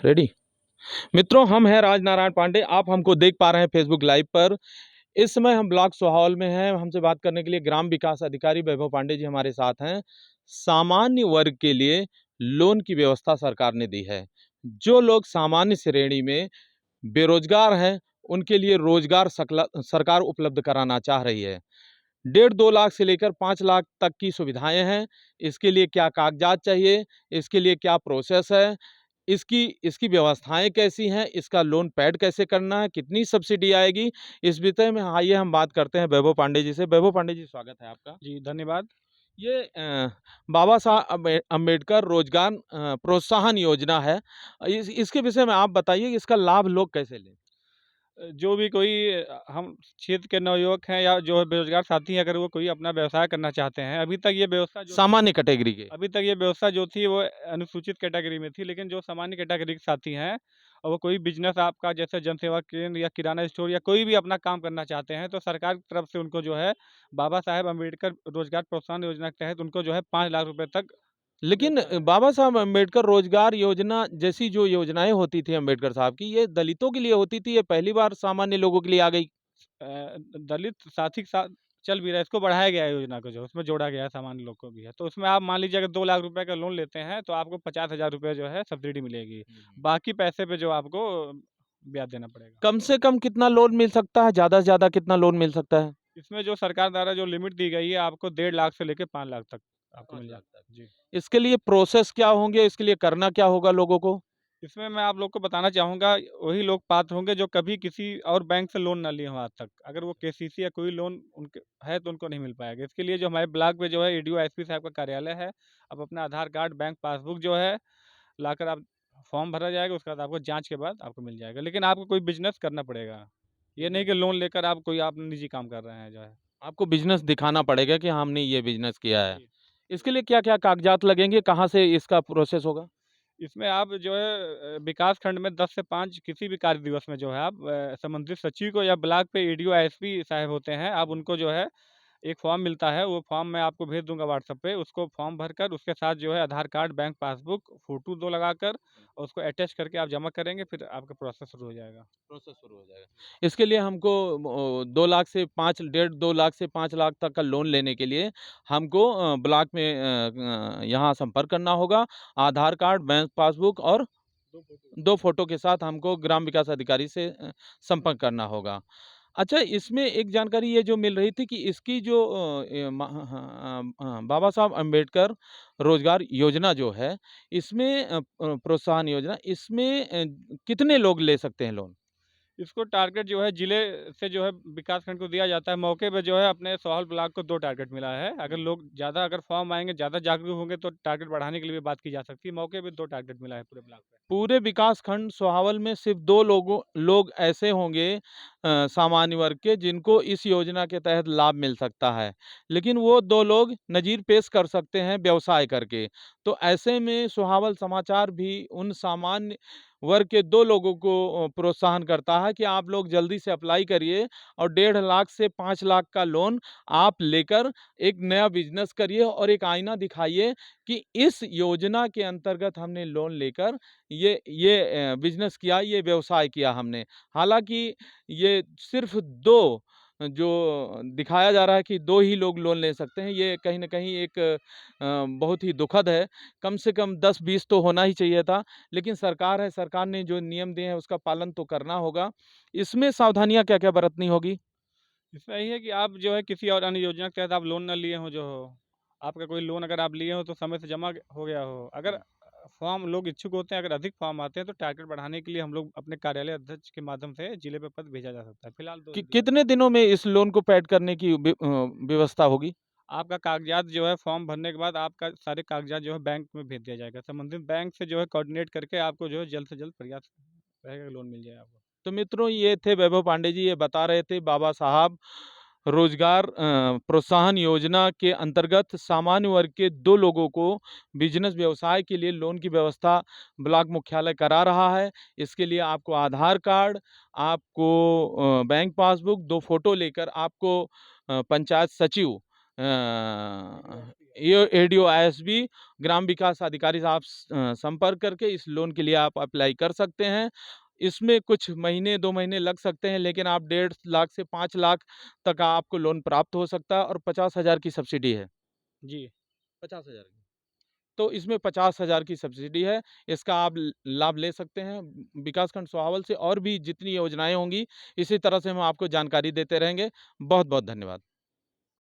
Ready. मित्रों, हम हैं राजनारायण पांडे। आप हमको देख पा रहे हैं फेसबुक लाइव पर। इस समय हम ब्लॉक सोहावल में हैं। हमसे बात करने के लिए ग्राम विकास अधिकारी वैभव पांडे जी हमारे साथ हैं। सामान्य वर्ग के लिए लोन की व्यवस्था सरकार ने दी है। जो लोग सामान्य श्रेणी में बेरोजगार हैं, उनके लिए रोजगार सरकार उपलब्ध कराना चाह रही है। 1.5-2 लाख से लेकर 5 लाख तक की सुविधाएं हैं। इसके लिए क्या कागजात चाहिए, इसके लिए क्या प्रोसेस है, इसकी इसकी व्यवस्थाएं कैसी हैं, इसका लोन पैड कैसे करना है, कितनी सब्सिडी आएगी, इस विषय में आइए हम बात करते हैं वैभव पांडे जी से। वैभव पांडे जी, स्वागत है आपका। जी, धन्यवाद। ये बाबा साहब अम्बेडकर रोजगार प्रोत्साहन योजना है। इसके विषय में आप बताइए, इसका लाभ लोग कैसे लें। जो भी कोई हम क्षेत्र के नवयुवक हैं या जो बेरोज़गार साथी हैं, अगर वो कोई अपना व्यवसाय करना चाहते हैं, सामान्य कैटेगरी के। अभी तक ये व्यवस्था जो थी वो अनुसूचित कैटेगरी में थी, लेकिन जो सामान्य कैटेगरी के साथी हैं और वो कोई बिज़नेस आपका जैसे जनसेवा केंद्र या किराना स्टोर या कोई भी अपना काम करना चाहते हैं, तो सरकार की तरफ से उनको जो है बाबा साहेब अम्बेडकर रोज़गार प्रोत्साहन योजना के तहत उनको जो है 5 लाख रुपए तक लेकिन मिलता है। बाबा साहब अम्बेडकर रोजगार योजना जैसी जो योजनाएं होती थी अम्बेडकर साहब की, ये दलितों के लिए होती थी, ये पहली बार सामान्य लोगों के लिए आ गई। दलित साथी के साथ चल भी रहा है, इसको बढ़ाया गया है योजना को, जो उसमें जोड़ा गया है सामान्य लोग को भी है। तो उसमें आप मान लीजिए अगर 2 लाख रुपए का लोन लेते हैं, तो आपको 50,000 रुपए जो है सब्सिडी मिलेगी। बाकी पैसे पे जो आपको ब्याज देना पड़ेगा। कम से कम कितना लोन मिल सकता है, ज्यादा से ज्यादा कितना लोन मिल सकता है। इसमें जो सरकार द्वारा जो लिमिट दी गई है, आपको 1.5 लाख से लेके 5 लाख तक आपको 5 मिल लाख जाएगा। तक। जी। इसके लिए प्रोसेस क्या होंगे, इसके लिए करना क्या होगा लोगों को। इसमें मैं आप लोग को बताना चाहूँगा, वही लोग पात्र होंगे जो कभी किसी और बैंक से लोन ना लिए हों आज तक। अगर वो केसीसी या कोई लोन उनके है तो उनको नहीं मिल पाएगा। इसके लिए जो हमारे ब्लॉक पे जो है ईडीओ एसपी साहब का कार्यालय है। आप अपना आधार कार्ड, बैंक पासबुक जो है लाकर आप फॉर्म भरा जाएगा, उसके बाद आपको जाँच के बाद आपको मिल जाएगा। लेकिन आपको कोई बिज़नेस करना पड़ेगा। ये नहीं कि लोन लेकर आप निजी काम कर रहे हैं जो है। आपको बिजनेस दिखाना पड़ेगा कि हमने ये बिजनेस किया है। जी। इसके लिए क्या क्या कागजात लगेंगे, कहाँ से इसका प्रोसेस होगा। इसमें आप जो है विकास खंड में 10 से 5 किसी भी कार्य दिवस में जो है आप संबंधित सचिव को या ब्लॉक पे ईडीओ एसपी साहब होते हैं, आप उनको जो है एक फॉर्म मिलता है, वो फॉर्म मैं आपको भेज दूँगा व्हाट्सएप पे, उसको फॉर्म भरकर उसके साथ जो है आधार कार्ड, बैंक पासबुक, फ़ोटो 2 लगाकर और उसको अटैच करके आप जमा करेंगे, फिर आपका प्रोसेस शुरू हो जाएगा। प्रोसेस शुरू हो जाएगा। इसके लिए हमको 2 लाख से 5 डेढ़ 2 लाख से 5 लाख तक का लोन लेने के लिए हमको ब्लॉक में यहाँ संपर्क करना होगा। आधार कार्ड, बैंक पासबुक और 2 फ़ोटो। 2 फ़ोटो के साथ हमको ग्राम विकास अधिकारी से संपर्क करना होगा। अच्छा, इसमें एक जानकारी ये जो मिल रही थी कि इसकी जो बाबा साहब अम्बेडकर रोज़गार योजना जो है, इसमें प्रोत्साहन योजना, इसमें कितने लोग ले सकते हैं लोन? इसको टारगेट जो है जिले से जो है विकास खंड को दिया जाता है। मौके पे जो है अपने सोहल ब्लॉक को 2 टारगेट मिला है। अगर लोग ज़्यादा अगर फॉर्म आएँगे, ज़्यादा जागरूक होंगे तो टारगेट बढ़ाने के लिए भी बात की जा सकती है। मौके पे 2 टारगेट मिला है पूरे ब्लॉक पे। पूरे विकासखंड सोहावल में सिर्फ 2 लोग ऐसे होंगे सामान्य वर्ग के, जिनको इस योजना के तहत लाभ मिल सकता है। लेकिन वो 2 लोग नज़ीर पेश कर सकते हैं व्यवसाय करके। तो ऐसे में सोहावल समाचार भी उन सामान्य वर्ग के 2 लोगों को प्रोत्साहन करता है कि आप लोग जल्दी से अप्लाई करिए और 1.5 लाख से 5 लाख का लोन आप लेकर एक नया बिज़नेस करिए और एक आईना दिखाइए कि इस योजना के अंतर्गत हमने लोन लेकर ये बिज़नेस किया, ये व्यवसाय किया हमने। हालाँकि ये सिर्फ़ 2 जो दिखाया जा रहा है कि 2 ही लोग लोन ले सकते हैं, ये कहीं न कहीं एक बहुत ही दुखद है। कम से कम 10-20 तो होना ही चाहिए था, लेकिन सरकार है, सरकार ने जो नियम दिए हैं उसका पालन तो करना होगा। इसमें सावधानियाँ क्या-क्या बरतनी होगी? इसमें यही है कि आप जो है किसी और अन्य योजना के तहत आप लोन ना लिए हों जो हो। आपका कोई लोन अगर आप लिए हो तो समय से जमा हो गया हो। अगर फॉर्म लोग इच्छुक होते हैं, अगर अधिक फॉर्म आते हैं तो टारगेट बढ़ाने के लिए हम लोग अपने कार्यालय अध्यक्ष के माध्यम से जिले पे पत्र भेजा जा सकता है। फिलहाल 2 दिनों में कितने दिनों में इस लोन को पैड करने की व्यवस्था होगी? आपका कागज़ात जो है फॉर्म भरने के बाद आपका सारे कागज़ात जो है बैंक में भेज दिया जाएगा। संबंधित बैंक से जो है कोऑर्डिनेट करके आपको जो है जल्द से जल्द प्रयास रहेगा कि लोन मिल जाए आपको। तो मित्रों, ये थे वैभव पांडे जी, ये बता रहे थे बाबा साहब रोजगार प्रोत्साहन योजना के अंतर्गत सामान्य वर्ग के 2 लोगों को बिजनेस व्यवसाय के लिए लोन की व्यवस्था ब्लॉक मुख्यालय करा रहा है। इसके लिए आपको आधार कार्ड, आपको बैंक पासबुक, 2 फोटो लेकर आपको पंचायत सचिव ये एडीओ आईएसबी ग्राम विकास अधिकारी साहब संपर्क करके इस लोन के लिए आप अप्लाई कर सकते हैं। इसमें कुछ महीने 2 महीने लग सकते हैं, लेकिन आप 1.5 लाख से 5 लाख तक आपको लोन प्राप्त हो सकता है और 50,000 की सब्सिडी है। जी। 50,000 की। तो इसमें 50,000 की सब्सिडी है, इसका आप लाभ ले सकते हैं। विकासखंड सोहावल से और भी जितनी योजनाएँ होंगी, इसी तरह से हम आपको जानकारी देते रहेंगे। बहुत-बहुत धन्यवाद।